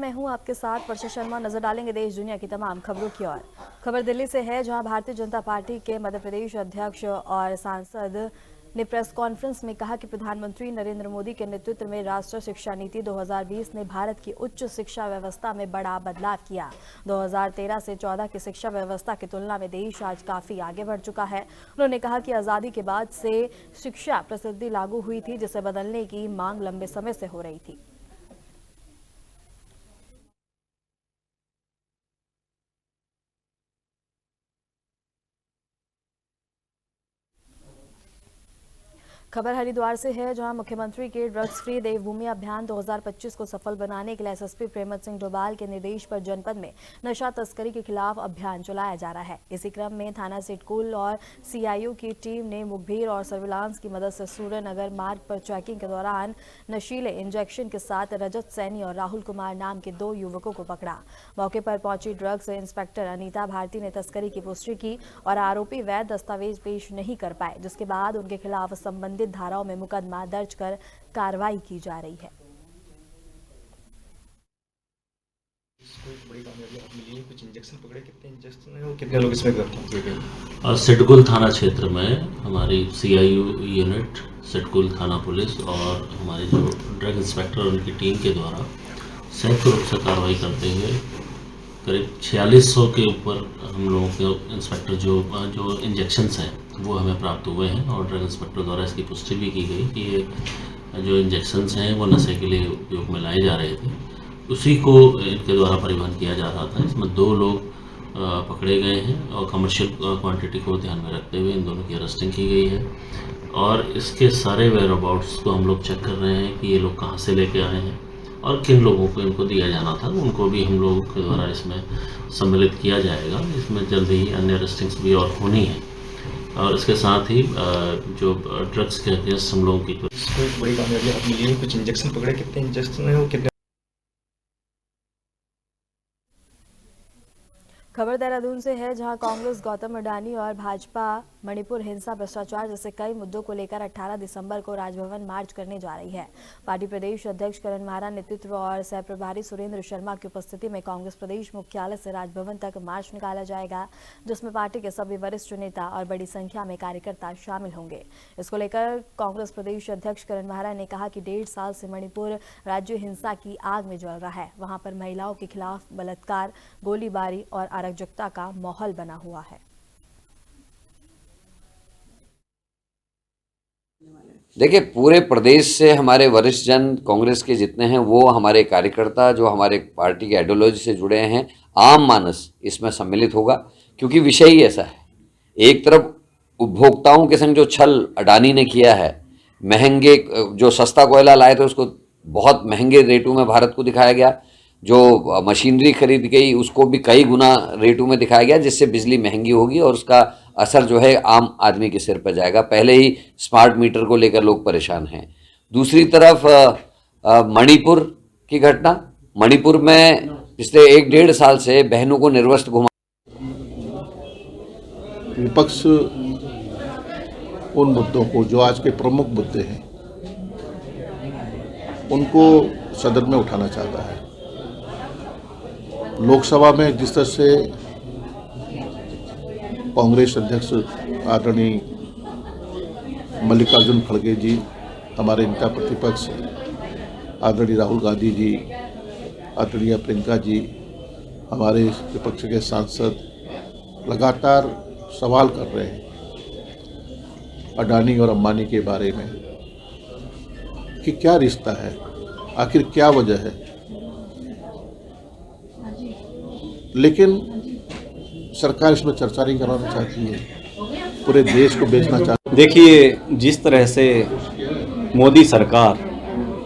मैं हूं आपके साथ वर्षा शर्मा। नजर डालेंगे देश दुनिया की तमाम खबरों की ओर। खबर दिल्ली से है, जहां भारतीय जनता पार्टी के मध्य प्रदेश अध्यक्ष और सांसद ने प्रेस कॉन्फ्रेंस में कहा कि प्रधानमंत्री नरेंद्र मोदी के नेतृत्व में राष्ट्रीय शिक्षा नीति 2020 ने भारत की उच्च शिक्षा व्यवस्था में बड़ा बदलाव किया। 2013 से 14 की शिक्षा व्यवस्था की तुलना में देश आज काफी आगे बढ़ चुका है। उन्होंने कहा कि आजादी के बाद से शिक्षा प्रसिद्धि लागू हुई थी, जिसे बदलने की मांग लंबे समय से हो रही थी। खबर हरिद्वार से है, जहां मुख्यमंत्री के ड्रग्स फ्री देवभूमि अभियान 2025 को सफल बनाने के लिए एसएसपी प्रेमत सिंह डोभाल के निर्देश पर जनपद में नशा तस्करी के खिलाफ अभियान चलाया जा रहा है। इसी क्रम में थाना सिडकुल और सीआईयू की टीम ने मुखबिर और सर्विलांस की मदद से सूर्यनगर मार्ग पर चेकिंग के दौरान नशीले इंजेक्शन के साथ रजत सैनी और राहुल कुमार नाम के 2 युवकों को पकड़ा। मौके पर पहुंची ड्रग्स इंस्पेक्टर अनीता भारती ने तस्करी की पुष्टि की और आरोपी वैध दस्तावेज पेश नहीं कर पाए, जिसके बाद उनके खिलाफ संबंधित धाराओं में मुकदमा दर्ज कर कार्रवाई की जा रही है। बड़ी कामयाबी आप मिली है, कुछ इंजेक्शन पकड़े, कितने इंजेक्शन हैं और कितने लोग इसमें गिरफ्तार किए गए? सिडकुल थाना क्षेत्र में हमारी सीआईयू यूनिट, सिडकुल थाना पुलिस और हमारे जो ड्रग इंस्पेक्टर और उनकी टीम के द्वारा संयुक्त रूप से कार्रवाई करते हुए करीब 4600 के ऊपर हम लोगों के इंस्पेक्टर जो इंजेक्शन्स हैं वो हमें प्राप्त हुए हैं और ड्रग इंस्पेक्टर द्वारा इसकी पुष्टि भी की गई कि ये जो इंजेक्शन्स हैं वो नशे के लिए उपयोग में लाए जा रहे थे, उसी को इनके द्वारा परिवहन किया जा रहा था। इसमें 2 लोग पकड़े गए हैं और कमर्शियल क्वांटिटी को ध्यान में रखते हुए इन दोनों की अरेस्टिंग की गई है और इसके सारे वेयर अबाउट्स को हम लोग चेक कर रहे हैं कि ये लोग कहाँ से लेके आए हैं और किन लोगों को इनको दिया जाना था, उनको भी हम लोगों के द्वारा इसमें सम्मिलित किया जाएगा। इसमें जल्दी ही अन्य अरेस्टिंग्स भी और होनी है और इसके साथ ही जो ड्रग्स के अगेंस्ट हम लोगों की बड़ी कामयाबी आप मिली है, कुछ इंजेक्शन पकड़े, कितने इंजेक्शन हैं और कितने? खबर देहरादून से है, जहां कांग्रेस गौतम अडानी और भाजपा मणिपुर हिंसा भ्रष्टाचार जैसे कई मुद्दों को लेकर 18 दिसंबर को राजभवन मार्च करने जा रही है। पार्टी प्रदेश अध्यक्ष करण मारा नेतृत्व और सह प्रभारी सुरेंद्र शर्मा की उपस्थिति में कांग्रेस प्रदेश मुख्यालय से राजभवन तक मार्च निकाला जाएगा, जिसमें पार्टी के सभी वरिष्ठ नेता और बड़ी संख्या में कार्यकर्ता शामिल होंगे। इसको लेकर कांग्रेस प्रदेश अध्यक्ष करण मारा ने कहा कि 1.5 साल से मणिपुर राज्य हिंसा की आग में जल रहा है। वहां पर महिलाओं के खिलाफ बलात्कार, गोलीबारी और अराजकता का माहौल बना हुआ है। देखिए, पूरे प्रदेश से हमारे वरिष्ठ जन कांग्रेस के जितने हैं वो हमारे कार्यकर्ता जो हमारे पार्टी के आइडियोलॉजी से जुड़े हैं, आम मानस इसमें सम्मिलित होगा, क्योंकि विषय ही ऐसा है। एक तरफ उपभोक्ताओं के संग जो छल अडानी ने किया है, महंगे जो सस्ता कोयला लाए थे उसको बहुत महंगे रेटों में भारत को दिखाया गया, जो मशीनरी खरीद गई उसको भी कई गुना रेटों में दिखाया गया, जिससे बिजली महंगी होगी और उसका असर जो है आम आदमी के सिर पर जाएगा। पहले ही स्मार्ट मीटर को लेकर लोग परेशान हैं। दूसरी तरफ मणिपुर की घटना, मणिपुर में पिछले 1-1.5 साल से बहनों को निर्वस्त्र घुमा। विपक्ष उन मुद्दों को जो आज के प्रमुख मुद्दे हैं उनको सदन में उठाना चाहता है। लोकसभा में जिस तरह से कांग्रेस अध्यक्ष आदरणीय मल्लिकार्जुन खड़गे जी, हमारे नेता प्रतिपक्ष आदरणीय राहुल गांधी जी, आदरणीय प्रियंका जी, हमारे विपक्ष के सांसद लगातार सवाल कर रहे हैं अडानी और अंबानी के बारे में कि क्या रिश्ता है, आखिर क्या वजह है, लेकिन सरकार इसमें चर्चा नहीं कराना चाहती है, पूरे देश को बेचना चाहती है। देखिए, जिस तरह से मोदी सरकार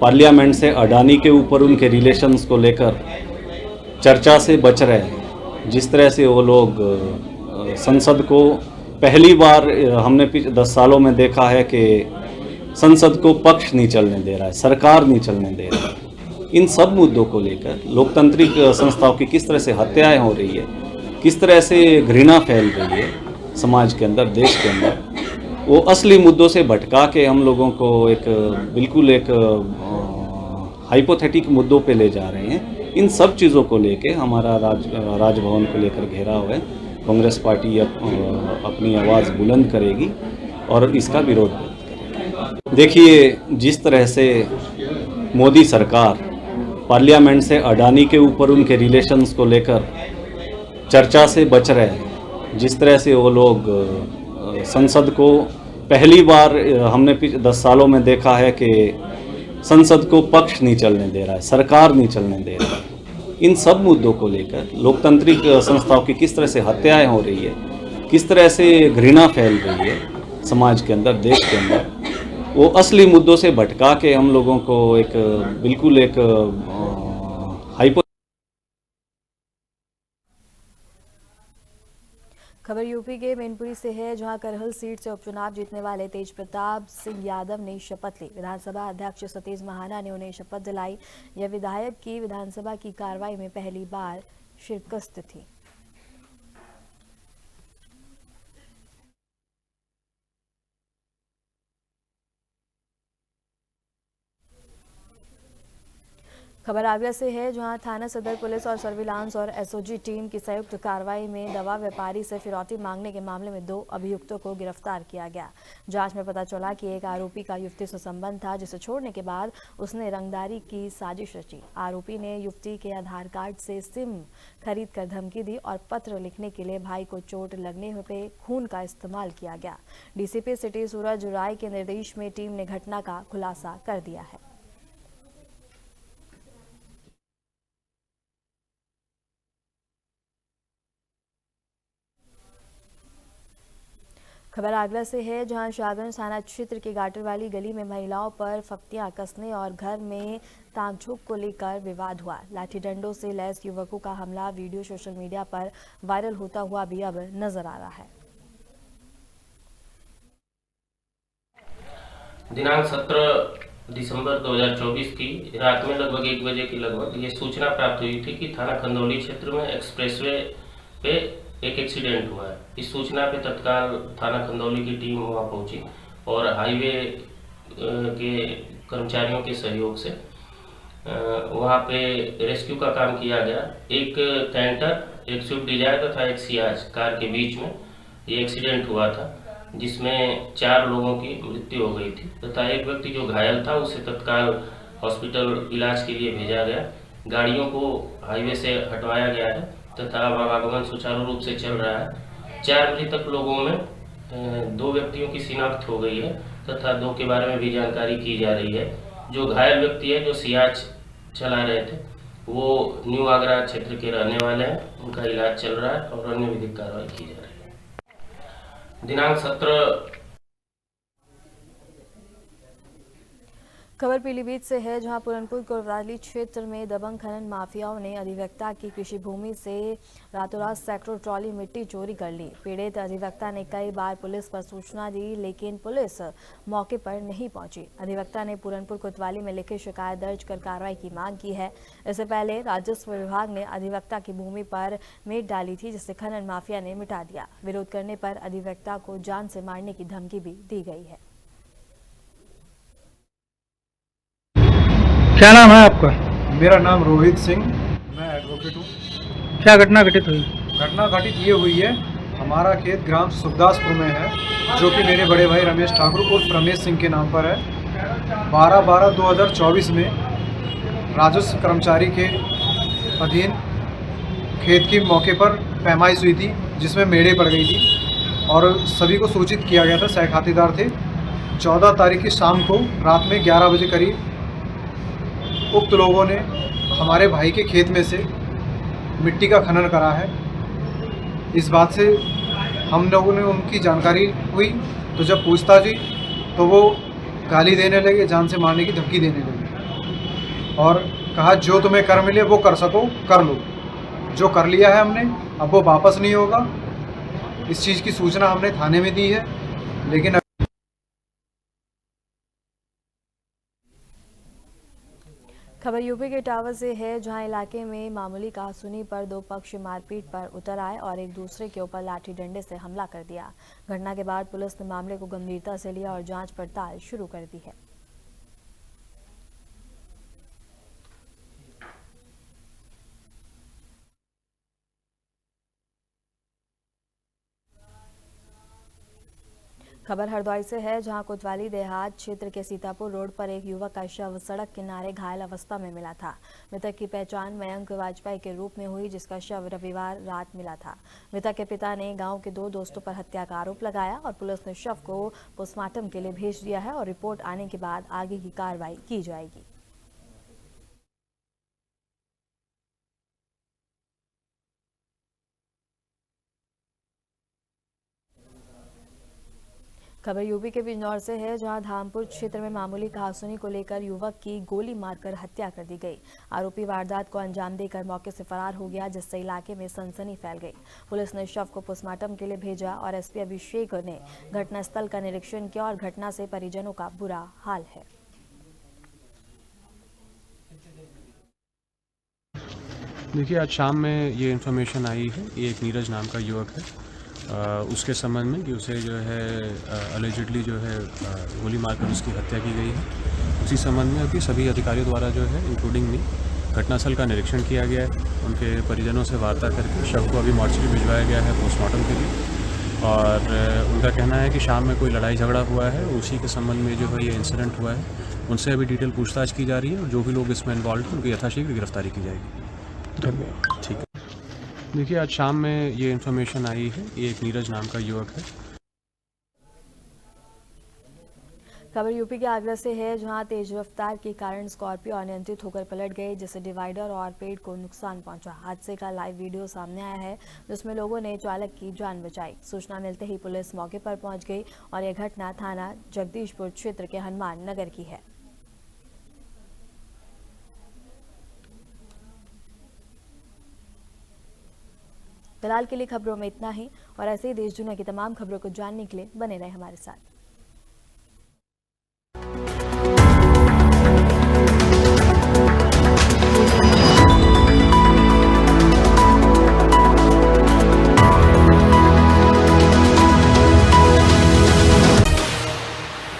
पार्लियामेंट से अडानी के ऊपर उनके रिलेशंस को लेकर चर्चा से बच रहे हैं, जिस तरह से वो लोग संसद को पहली बार हमने 10 सालों में देखा है कि संसद को पक्ष नहीं चलने दे रहा है, सरकार नहीं चलने दे रहा है। इन सब मुद्दों को लेकर लोकतांत्रिक संस्थाओं की किस तरह से हत्याएं हो रही है, किस तरह से घृणा फैल रही है समाज के अंदर, देश के अंदर, वो असली मुद्दों से भटका के हम लोगों को बिल्कुल एक हाइपोथेटिक मुद्दों पे ले जा रहे हैं। इन सब चीज़ों को लेके हमारा राजभवन को लेकर घेराव है। कांग्रेस पार्टी अपनी आवाज़ बुलंद करेगी और इसका विरोध करेगी। देखिए, जिस तरह से मोदी सरकार पार्लियामेंट से अडानी के ऊपर उनके रिलेशंस को लेकर चर्चा से बच रहे हैं, जिस तरह से वो लोग संसद को पहली बार हमने 10 सालों में देखा है कि संसद को पक्ष नहीं चलने दे रहा है, सरकार नहीं चलने दे रहा है। इन सब मुद्दों को लेकर लोकतांत्रिक संस्थाओं की किस तरह से हत्याएं हो रही है, किस तरह से घृणा फैल रही है समाज के अंदर, देश के अंदर, वो असली मुद्दों से भटका के हम लोगों को एक बिल्कुल एक हाइपो। खबर यूपी के मैनपुरी से है, जहां करहल सीट से उपचुनाव जीतने वाले तेज प्रताप सिंह यादव ने शपथ ली। विधानसभा अध्यक्ष सतीश महाना ने उन्हें शपथ दिलाई। यह विधायक की विधानसभा की कार्रवाई में पहली बार शिरकत थी। खबर आगरा से है, जहां थाना सदर पुलिस और सर्विलांस और एसओजी टीम की संयुक्त कार्रवाई में दवा व्यापारी से फिरौती मांगने के मामले में 2 अभियुक्तों को गिरफ्तार किया गया। जांच में पता चला कि एक आरोपी का युवती से संबंध था, जिसे छोड़ने के बाद उसने रंगदारी की साजिश रची। आरोपी ने युवती के आधार कार्ड से सिम खरीद कर धमकी दी और पत्र लिखने के लिए भाई को चोट लगने पे खून का इस्तेमाल किया गया। डीसीपी सिटी सूरज राय के निर्देश में टीम ने घटना का खुलासा कर दिया है। खबर आगरा से है, जहां शाहगंज थाना क्षेत्र के गाटर वाली गली में महिलाओं पर फप्तियां कसने और घर में तामझोंक को लेकर विवाद हुआ। लाठी डंडों से लैस युवकों का हमला वीडियो सोशल मीडिया पर वायरल होता हुआ भी अब नजर आ रहा है। दिनांक 17 दिसंबर 2024 की रात में लगभग 1 बजे के लगभग ये सूचना प्राप्त हुई थी कि थाना खंदौली क्षेत्र में एक्सप्रेसवे पे एक एक्सीडेंट हुआ है। इस सूचना पे तत्काल थाना खंदौली की टीम वहां पहुंची और हाईवे के कर्मचारियों के सहयोग से वहां पे रेस्क्यू का काम किया गया। एक कैंटर, एक स्विफ्ट डिजायर तथा एक सियाज कार के बीच में ये एक्सीडेंट हुआ था, जिसमें 4 लोगों की मृत्यु हो गई थी तथा एक व्यक्ति जो घायल था उसे तत्काल हॉस्पिटल इलाज के लिए भेजा गया। गाड़ियों को हाईवे से हटवाया गया है तथा आवागमन सुचारू रूप से चल रहा है। 4 मृतक लोगों में 2 व्यक्तियों की शिनाख्त हो गई है तथा 2 के बारे में भी जानकारी की जा रही है। जो घायल व्यक्ति है, जो सियाज चला रहे थे, वो न्यू आगरा क्षेत्र के रहने वाले हैं। उनका इलाज चल रहा है और अन्य विधिक कार्रवाई की जा रही है। दिनांक 17 खबर पीलीभीत से है, जहां पुरनपुर कोतवाली क्षेत्र में दबंग खनन माफियाओं ने अधिवक्ता की कृषि भूमि से रातों रात सैकड़ों ट्रॉली मिट्टी चोरी कर ली। पीड़ित अधिवक्ता ने कई बार पुलिस पर सूचना दी, लेकिन पुलिस मौके पर नहीं पहुंची। अधिवक्ता ने पुरनपुर कोतवाली में लिखित शिकायत दर्ज कर कार्रवाई की मांग की है। इससे पहले राजस्व विभाग ने अधिवक्ता की भूमि पर मेट डाली थी, जिसे खनन माफिया ने मिटा दिया। विरोध करने पर अधिवक्ता को जान से मारने की धमकी भी दी गई है। क्या नाम है आपका? मेरा नाम रोहित सिंह, मैं एडवोकेट हूँ। क्या घटना घटित हुई? घटना घटित ये हुई है, हमारा खेत ग्राम सुखदासपुर में है, जो कि मेरे बड़े भाई रमेश ठाकुर उर्फ रमेश सिंह के नाम पर है। 12/12/2024 में राजस्व कर्मचारी के अधीन खेत की मौके पर पैमाइश हुई थी, जिसमें मेढ़े पड़ गई थी और सभी को सूचित किया गया था। सहखातेदार थे। 14 तारीख की शाम को रात में 11 बजे करीब उक्त लोगों ने हमारे भाई के खेत में से मिट्टी का खनन करा है। इस बात से हम लोगों ने उनकी जानकारी हुई, तो जब पूछताछ हुई तो वो गाली देने लगे, जान से मारने की धमकी देने लगे और कहा जो तुम्हें कर मिले वो कर सको कर लो। जो कर लिया है हमने, अब वो वापस नहीं होगा। इस चीज़ की सूचना हमने थाने में दी है, लेकिन खबर यूपी के टावर से है, जहां इलाके में मामूली कहासुनी पर 2 पक्ष मारपीट पर उतर आए और एक दूसरे के ऊपर लाठी डंडे से हमला कर दिया। घटना के बाद पुलिस ने मामले को गंभीरता से लिया और जांच पड़ताल शुरू कर दी है। खबर हरदोई से है, जहां कोतवाली देहात क्षेत्र के सीतापुर रोड पर एक युवक का शव सड़क किनारे घायल अवस्था में मिला था। मृतक की पहचान मयंक वाजपेयी के रूप में हुई, जिसका शव रविवार रात मिला था। मृतक के पिता ने गांव के 2 दोस्तों पर हत्या का आरोप लगाया और पुलिस ने शव को पोस्टमार्टम के लिए भेज दिया है और रिपोर्ट आने के बाद आगे की कार्रवाई की जाएगी। खबर यूपी के बिजनौर से है, जहां धामपुर क्षेत्र में मामूली कहासुनी को लेकर युवक की गोली मारकर हत्या कर दी गई। आरोपी वारदात को अंजाम देकर मौके से फरार हो गया, जिससे इलाके में सनसनी फैल गई। पुलिस ने शव को पोस्टमार्टम के लिए भेजा और एसपी अभिषेक ने घटनास्थल का निरीक्षण किया और घटना से परिजनों का बुरा हाल है। देखिए, आज शाम में ये इन्फॉर्मेशन आई है, ये एक नीरज नाम का युवक है, उसके संबंध में कि उसे जो है अलेजिडली जो है गोली मारकर उसकी हत्या की गई है। उसी संबंध में अभी सभी अधिकारियों द्वारा जो है इंक्लूडिंग मी घटनास्थल का निरीक्षण किया गया है। उनके परिजनों से वार्ता करके शव को अभी मॉर्चरी भिजवाया गया है पोस्टमार्टम के लिए। और उनका कहना है कि शाम में कोई लड़ाई झगड़ा हुआ है, उसी के संबंध में जो है ये इंसिडेंट हुआ है। उनसे अभी डिटेल पूछताछ की जा रही है और जो भी लोग इसमें इन्वॉल्व हैं उनकी यथाशीघ्र गिरफ्तारी की जाएगी। धन्यवाद। ठीक है। देखिए, आज शाम में ये इन्फॉर्मेशन आई है, ये एक नीरज नाम का युवक है। खबर यूपी के आगरा से है, जहां तेज रफ्तार के कारण स्कॉर्पियो अनियंत्रित होकर पलट गई, जिससे डिवाइडर और पेड़ को नुकसान पहुंचा। हादसे का लाइव वीडियो सामने आया है, जिसमें लोगों ने चालक की जान बचाई। सूचना मिलते ही पुलिस मौके पर पहुंच गई और यह घटना थाना जगदीशपुर क्षेत्र के हनुमान नगर की है। फिलहाल के लिए खबरों में इतना ही और ऐसे ही देश दुनिया की तमाम खबरों को जानने के लिए बने रहे हमारे साथ।